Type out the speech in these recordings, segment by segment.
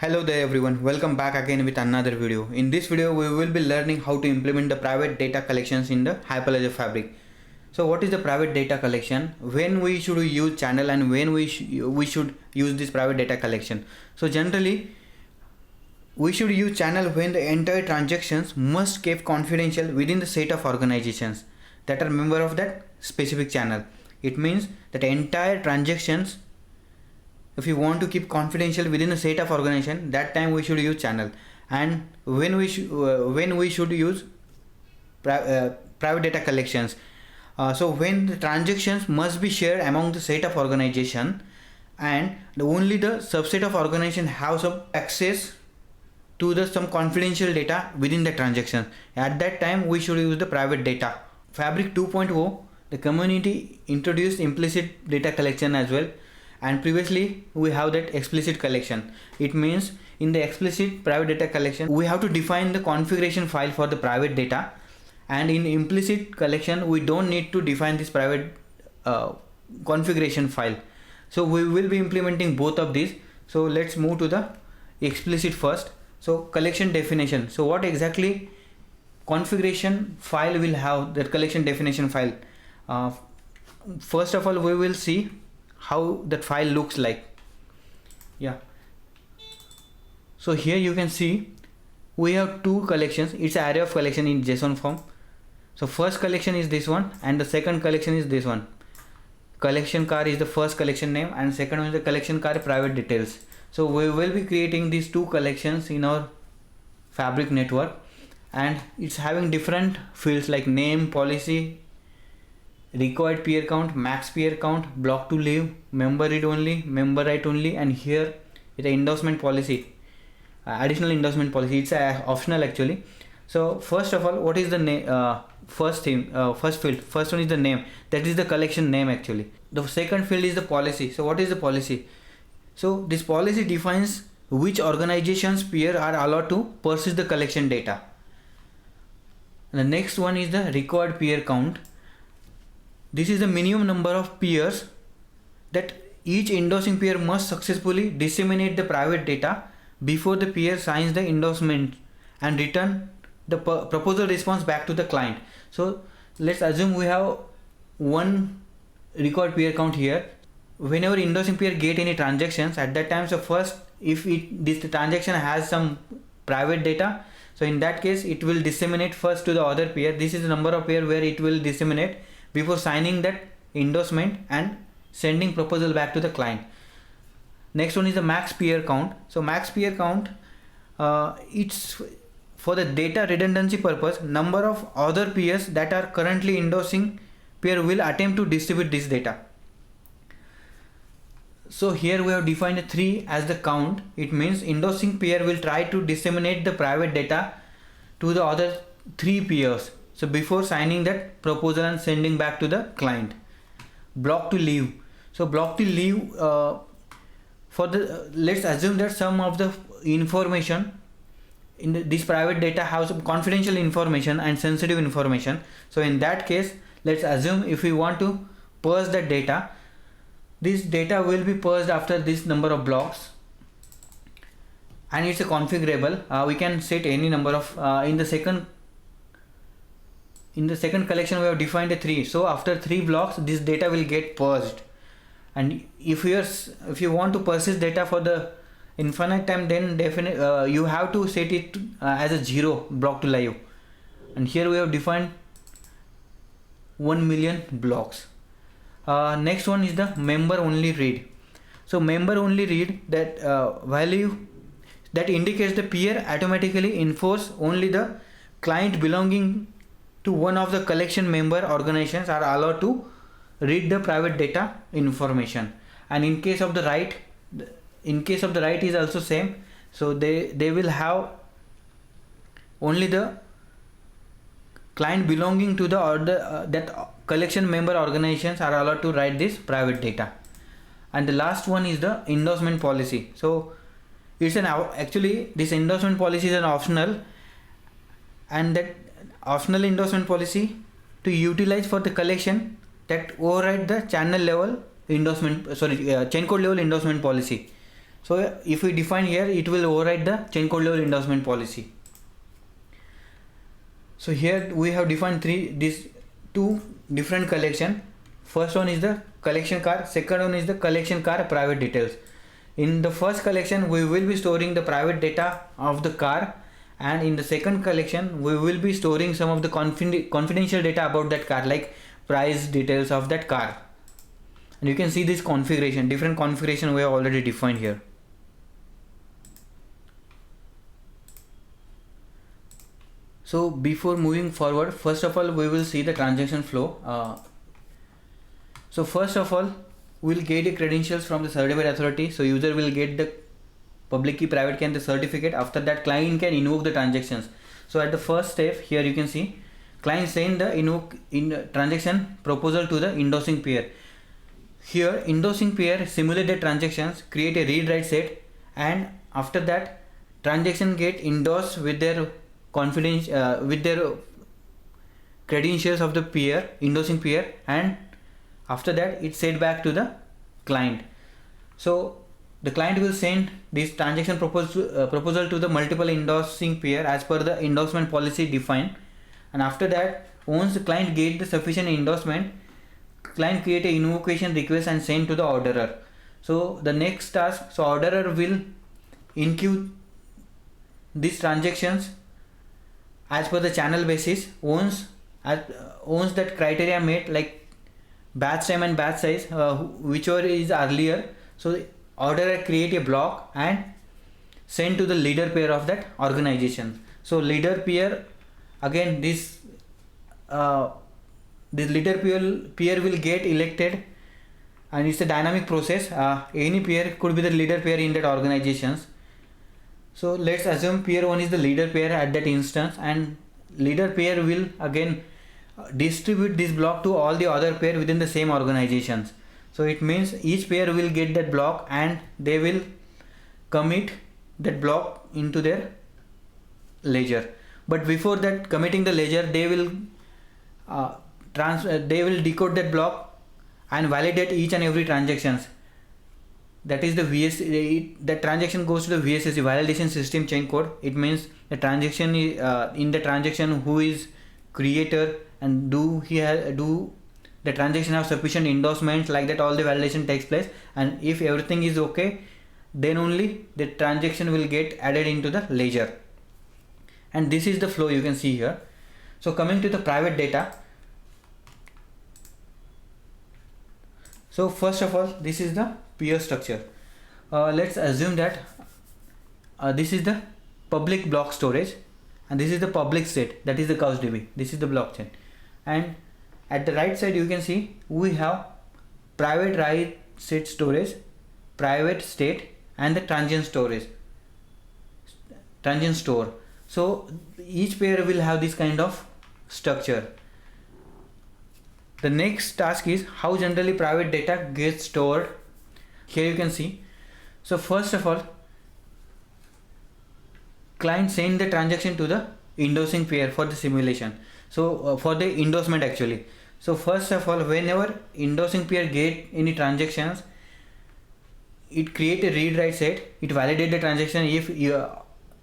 Hello there everyone, welcome back again with another video. In this video we will be learning how to implement the private data collections in the Hyperledger Fabric. So what is the private data collection, when we should use channel, and when we should use this private data collection. So generally we should use channel when the entire transactions must keep confidential within the set of organizations that are member of that specific channel. It means that entire transactions, if you want to keep confidential within a set of organization, that time we should use channel. And when we should use private data collections, so when the transactions must be shared among the set of organization, and only the subset of organization have some access to the some confidential data within the transaction. At that time we should use the private data. Fabric 2.0, the community introduced implicit data collection as well, and previously we have that explicit collection. It means in the explicit private data collection we have to define the configuration file for the private data, and in implicit collection we don't need to define this private configuration file. So we will be implementing both of these. So let's move to the explicit first. So collection definition. So what exactly configuration file will have, that collection definition file? First of all we will see how that file looks like. So here you can see we have two collections. It's an array of collection in JSON form. So first collection is this one, and the second collection is this one. Collection car is the first collection name, and second one is the collection car private details. So we will be creating these two collections in our Fabric network, and it's having different fields like name, policy, required peer count, max peer count, block to leave, member read only, member write only, and here is the endorsement policy, additional endorsement policy. It's optional actually. So first of all, what is the name? First field. First one is the name. That is the collection name actually. The second field is the policy. So what is the policy? So this policy defines which organizations peer are allowed to persist the collection data. And the next one is the required peer count. This is the minimum number of peers that each endorsing peer must successfully disseminate the private data before the peer signs the endorsement and return the proposal response back to the client. So let's assume we have one required peer count here. Whenever endorsing peer get any transactions at that time, so first if this transaction has some private data, so in that case it will disseminate first to the other peer. This is the number of peer where it will disseminate before signing that endorsement and sending proposal back to the client. Next one is the max peer count. So max peer count, it's for the data redundancy purpose, number of other peers that are currently endorsing peer will attempt to distribute this data. So here we have defined 3 as the count. It means endorsing peer will try to disseminate the private data to the other 3 peers, so before signing that proposal and sending back to the client. Block to leave. So block to leave, for the let's assume that some of the information in this private data have some confidential information and sensitive information. So in that case, let's assume if we want to purge that data, this data will be purged after this number of blocks, and it's a configurable. We can set any number of in the second collection we have defined a 3. So after 3 blocks this data will get purged, and if you want to persist data for the infinite time, then definitely you have to set it as a 0 block to live, and here we have defined 1 million blocks. Next one is the member only read. So member only read, that value that indicates the peer automatically enforce only the client belonging to one of the collection member organizations are allowed to read the private data information. And in case of the write, is also same. So they will have only the client belonging to the order that collection member organizations are allowed to write this private data. And the last one is the endorsement policy. So it's actually this endorsement policy is an optional, and that optional endorsement policy to utilize for the collection that override the channel level endorsement, chain code level endorsement policy. So if we define here, it will override the chain code level endorsement policy. So here we have defined these two different collection. First one is the collection car, second one is the collection car private details. In the first collection we will be storing the private data of the car, and in the second collection we will be storing some of the confidential data about that car, like price details of that car. And you can see this configuration, different configuration we have already defined here. So before moving forward, first of all we will see the transaction flow. So first of all, we'll get the credentials from the certified authority. So user will get the public key, private key and the certificate. After that, client can invoke the transactions. So at the first step here, you can see client send the transaction proposal to the endorsing peer. Here endorsing peer simulate the transactions, create a read write set, and after that transaction get endorsed with their confidence with their credentials of the peer, endorsing peer, and after that it's sent back to the client. So the client will send this transaction proposal to the multiple endorsing peer as per the endorsement policy defined, and after that, once the client get the sufficient endorsement, client create a invocation request and send to the orderer. So the next task, so orderer will enqueue these transactions as per the channel basis. Once that criteria met, like batch time and batch size, whichever is earlier, so the orderer create a block and send to the leader pair of that organization. So leader pair, again this leader pair will get elected, and it's a dynamic process. Any pair could be the leader pair in that organizations. So let's assume pair 1 is the leader pair at that instance, and leader pair will again distribute this block to all the other pair within the same organizations. So it means each pair will get that block and they will commit that block into their ledger. But before that committing the ledger, they will decode that block and validate each and every transactions. That is the the transaction goes to the VSSC, validation system chain code. It means the transaction is in the transaction who is creator, and do the transaction have sufficient endorsements, like that all the validation takes place, and if everything is okay, then only the transaction will get added into the ledger. And this is the flow you can see here. So coming to the private data, so first of all, this is the peer structure. Let's assume that this is the public block storage and this is the public state, that is the CouchDB. This is the blockchain, and at the right side you can see we have private write set storage, private state, and the transient store. So each pair will have this kind of structure. The next task is how generally private data gets stored. Here you can see. So first of all, client send the transaction to the endorsing pair for the simulation. So for the endorsement actually. So first of all, whenever endorsing pair get any transactions, it create a read write set. It validate the transaction if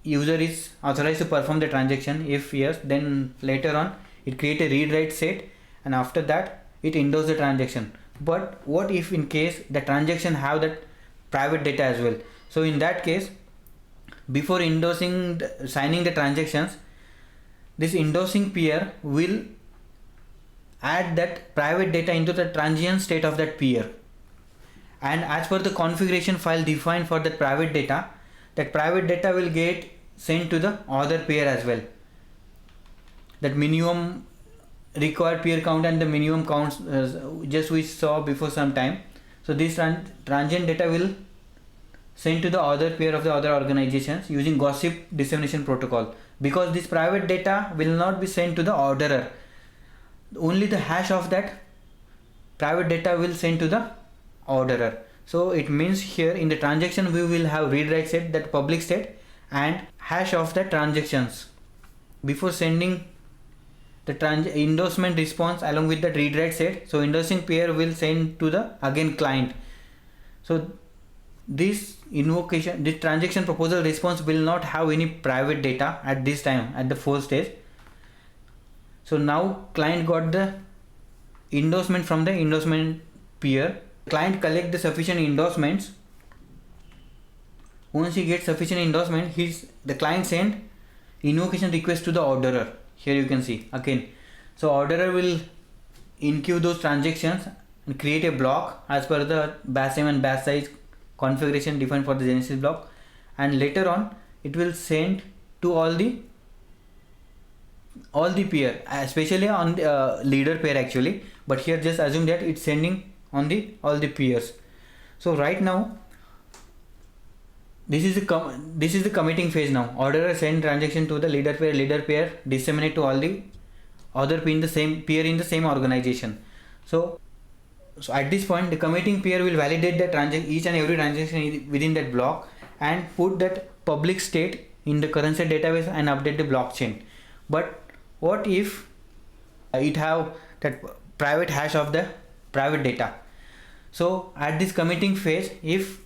user is authorized to perform the transaction. If yes, then later on it create a read write set, and after that it endorse the transaction. But what if in case the transaction have that private data as well? So in that case, before signing the transactions, this endorsing peer will add that private data into the transient state of that peer, and as per the configuration file defined for that private data will get sent to the other pair as well. That minimum required peer count and the minimum counts just we saw before some time. So this transient data will sent to the other pair of the other organizations using gossip dissemination protocol, because this private data will not be sent to the orderer. Only the hash of that private data will send to the orderer. So it means here in the transaction we will have read write set, that public state, and hash of the transactions. Before sending the endorsement response along with the read write set, so endorsing pair will send to the again client. So this invocation, this transaction proposal response will not have any private data at this time at the first stage. So now client got the endorsement from the endorsement peer. Client collect the sufficient endorsements. Once he gets sufficient endorsement, the client send invocation request to the orderer. Here you can see again. So orderer will enqueue those transactions and create a block as per the batch name and batch size configuration defined for the Genesis block, and later on it will send to all the peer, especially on the leader pair actually, but here just assume that it's sending on the all the peers. So right now this is the committing phase. Now orderer send transaction to the leader pair disseminate to all the other peer in the same organization. So at this point the committing peer will validate the each and every transaction within that block and put that public state in the current state database and update the blockchain. But what if it have that private hash of the private data? So at this committing phase, if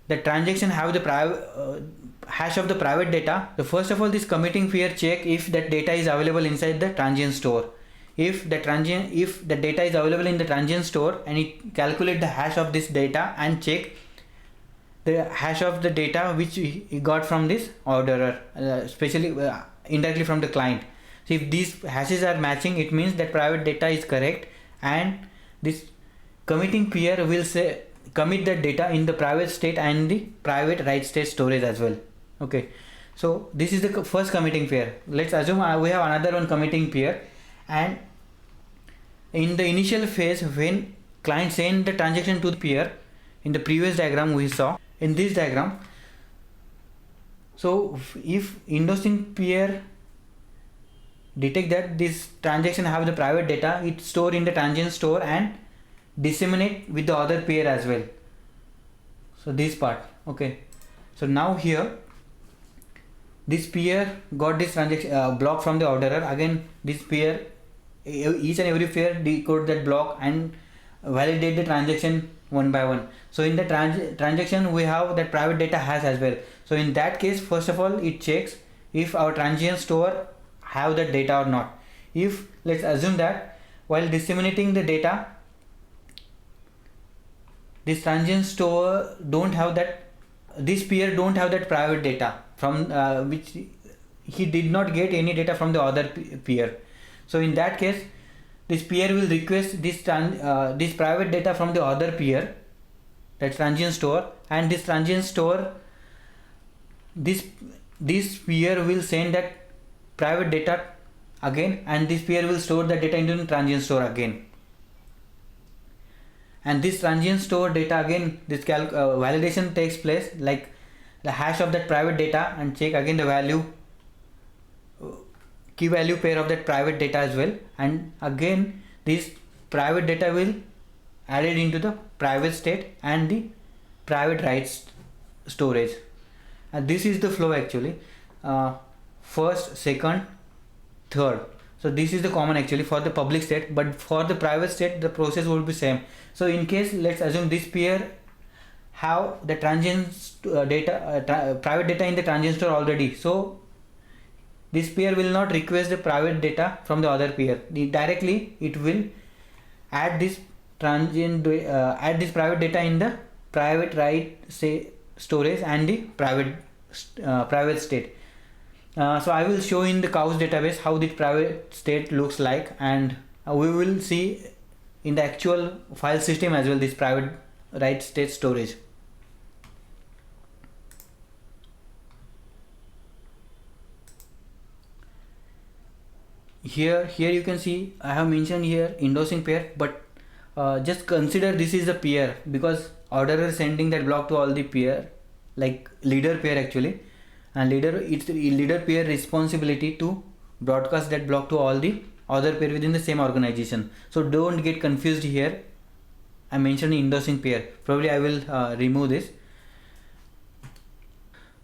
the transaction have the private hash of the private data, the first of all this committing peer check if that data is available inside the transient store. If the data is available in the transient store, and it calculate the hash of this data and check the hash of the data which he got from this orderer, especially indirectly from the client. So if these hashes are matching, it means that private data is correct, and this committing peer will say commit that data in the private state and the private write state storage as well. Okay, so this is the first committing peer. Let's assume we have another one committing peer, and in the initial phase when client send the transaction to the peer, in the previous diagram we saw, in this diagram, so if endorsing peer detect that this transaction have the private data, it store in the transient store and disseminate with the other peer as well. So this part. Okay, so now here this peer got this transaction block from the orderer. Again this peer, each and every peer decode that block and validate the transaction one by one. So in the transaction we have that private data hash as well. So in that case, first of all it checks if our transient store have that data or not. If let's assume that while disseminating the data, this transient store don't have that, this peer don't have that private data from which he did not get any data from the other peer. So in that case, this peer will request this private data from the other peer, that transient store, and this transient store, this peer will send that private data again, and this peer will store the data into the transient store again. And this transient store data again, this validation takes place, like the hash of that private data, and check again the value, key value pair of that private data as well, and again this private data will added into the private state and the private write storage. And this is the flow actually, first, second, third. So this is the common actually for the public state, but for the private state the process will be same. So in case let's assume this peer have the transient data, private data in the transient store already, so this peer will not request the private data from the other peer. Directly it will add this add this private data in the private write storage and the private state. So I will show in the COWS database how the private state looks like, and we will see in the actual file system as well this private write state storage. Here you can see I have mentioned here endorsing pair, but just consider this is a peer because orderer sending that block to all the peer, like leader pair actually, and it's the leader pair responsibility to broadcast that block to all the other pair within the same organization. So don't get confused here. I mentioned endorsing pair. Probably I will remove this.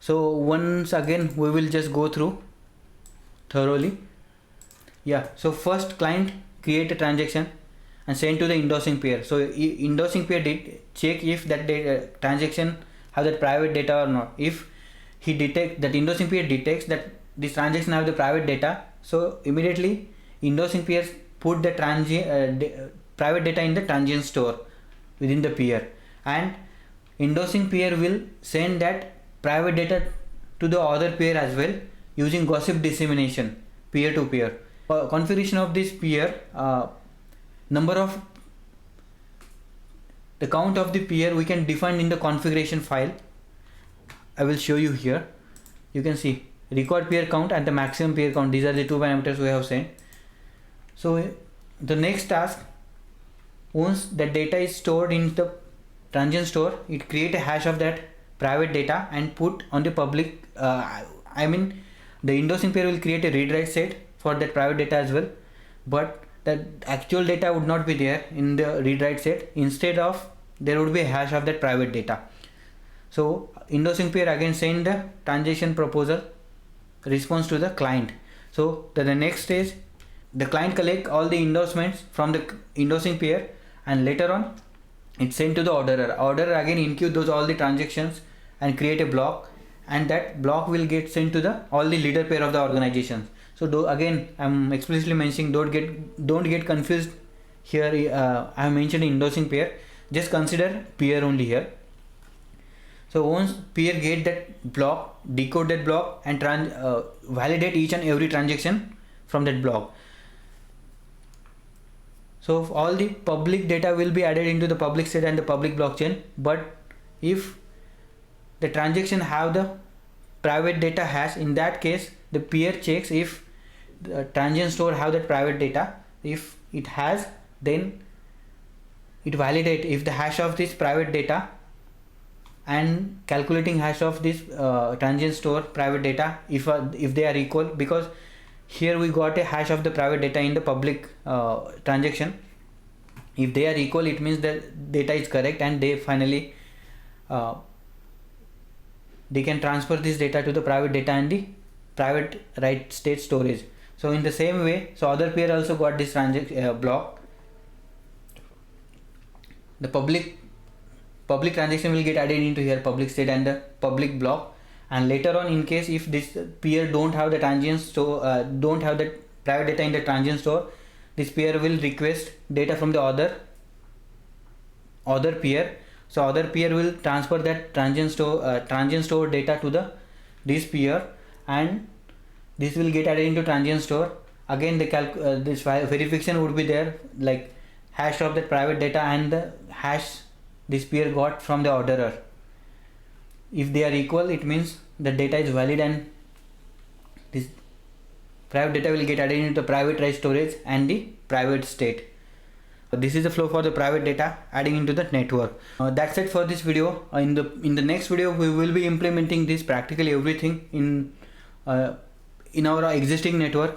So once again we will just go through thoroughly. Yeah, so first client create a transaction, and send to the endorsing peer. So endorsing peer did check if that transaction have that private data or not. If he detect that endorsing peer detects that this transaction have the private data, so immediately endorsing peer put the private data in the transient store within the peer, and endorsing peer will send that private data to the other peer as well using gossip dissemination peer to peer. Configuration of this peer, number of the count of the peer we can define in the configuration file. I will show you here. You can see record peer count and the maximum peer count. These are the two parameters we have sent. So the next task, once the data is stored in the transient store, it create a hash of that private data and put on the public. I mean, the endorsing peer will create a read write set for that private data as well, but the actual data would not be there in the read write set. Instead of, there would be a hash of that private data. So endorsing peer again send the transaction proposal response to the client. So the next stage, the client collect all the endorsements from the endorsing peer, and later on it's sent to the orderer. Orderer again enqueue those all the transactions and create a block, and that block will get sent to the all the leader pair of the organizations. So again I'm explicitly mentioning, don't get confused here. I have mentioned endorsing pair, just consider peer only here. So once peer get that block, decode that block and validate each and every transaction from that block. So all the public data will be added into the public state and the public blockchain, but if the transaction have the private data hash, in that case the peer checks if the transient store have that private data. If it has, then it validate if the hash of this private data and calculating hash of this transient store private data, if they are equal, because here we got a hash of the private data in the public transaction. If they are equal, it means the data is correct, and they finally they can transfer this data to the private data and the private write state storage. So in the same way, so other peer also got this block. The public transaction will get added into here, public state and the public block, and later on, in case if this peer don't have the transient store, don't have the private data in the transient store, this peer will request data from the other peer. So other peer will transfer that transient store data to this peer, and this will get added into transient store. Again the this verification would be there, like hash of that private data and the hash this peer got from the orderer. If they are equal, it means the data is valid, and this private data will get added into the private write storage and the private state. This is the flow for the private data adding into the network. That's it for this video. In the next video, we will be implementing this practically everything in our existing network.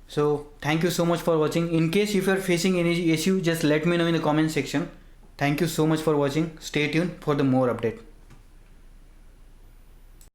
So thank you so much for watching. In case if you are facing any issue, just let me know in the comment section. Thank you so much for watching. Stay tuned for the more update.